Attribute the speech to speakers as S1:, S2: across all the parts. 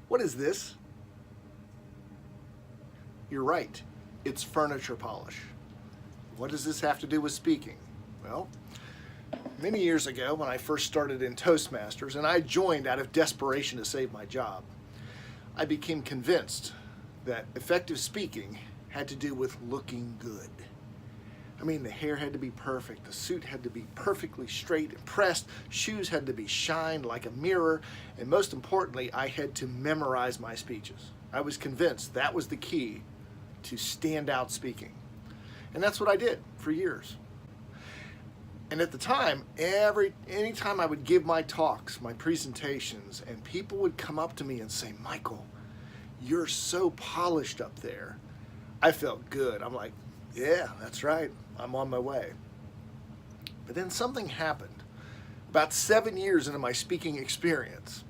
S1: What is this? You're right. It's furniture polish. What does this have to do with speaking? Well, many years ago when I first started in Toastmasters and I joined out of desperation to save my job, I became convinced that effective speaking had to do with looking good. I mean, the hair had to be perfect, the suit had to be perfectly straight and pressed, shoes had to be shined like a mirror, and most importantly, I had to memorize my speeches. I was convinced that was the key to stand out speaking. And that's what I did for years. And at the time, anytime I would give my talks, my presentations, and people would come up to me and say, Michael, you're so polished up there, I felt good. I'm like, yeah, that's right. I'm on my way. But then something happened. About 7 years into my speaking experience,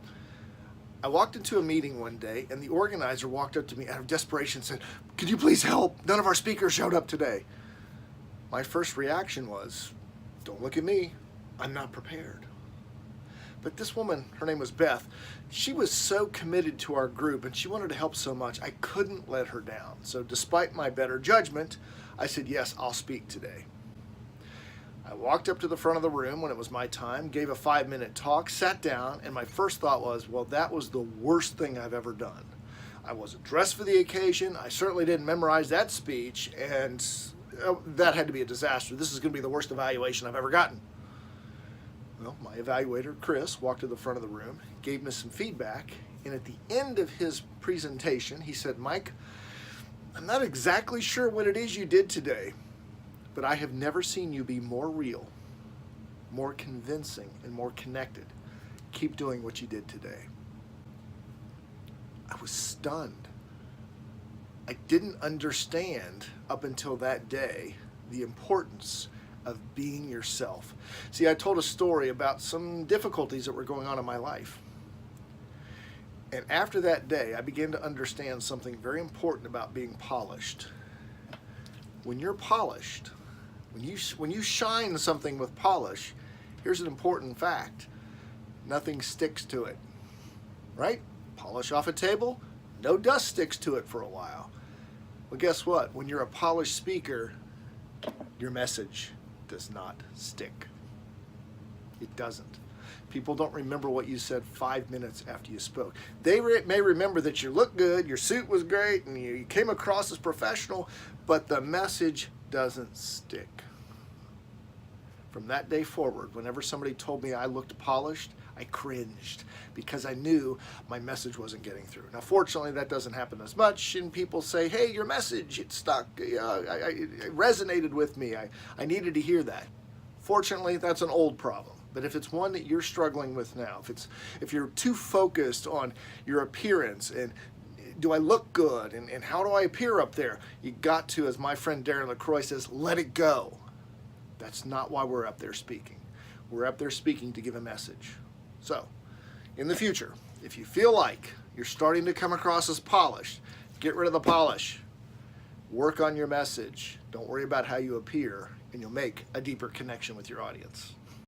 S1: I walked into a meeting one day and the organizer walked up to me out of desperation and said, could you please help? None of our speakers showed up today. My first reaction was, don't look at me. I'm not prepared. But this woman, her name was Beth, she was so committed to our group and she wanted to help so much, I couldn't let her down. So despite my better judgment, I said, yes, I'll speak today. I walked up to the front of the room when it was my time, gave a 5-minute talk, sat down, and my first thought was, well, that was the worst thing I've ever done. I wasn't dressed for the occasion, I certainly didn't memorize that speech, and that had to be a disaster. This is going to be the worst evaluation I've ever gotten. Well, my evaluator, Chris, walked to the front of the room, gave me some feedback, and at the end of his presentation, he said, Mike, I'm not exactly sure what it is you did today, but I have never seen you be more real, more convincing, and more connected. Keep doing what you did today. I was stunned. I didn't understand up until that day the importance of being yourself. See, I told a story about some difficulties that were going on in my life. And after that day, I began to understand something very important about being polished. When you're polished, when you shine something with polish, here's an important fact. Nothing sticks to it, right? Polish off a table, no dust sticks to it for a while. Well, guess what? When you're a polished speaker, your message does not stick. It doesn't. People don't remember what you said 5 minutes after you spoke. They may remember that you looked good, your suit was great, and you came across as professional, but the message doesn't stick. From that day forward, whenever somebody told me I looked polished, I cringed because I knew my message wasn't getting through. Now, fortunately, that doesn't happen as much, and people say, hey, your message, it stuck. It resonated with me. I needed to hear that. Fortunately, that's an old problem. But if it's one that you're struggling with now, if you're too focused on your appearance and do I look good and how do I appear up there, you got to, as my friend Darren LaCroix says, let it go. That's not why we're up there speaking. We're up there speaking to give a message. So, in the future, if you feel like you're starting to come across as polished, get rid of the polish. Work on your message. Don't worry about how you appear, and you'll make a deeper connection with your audience.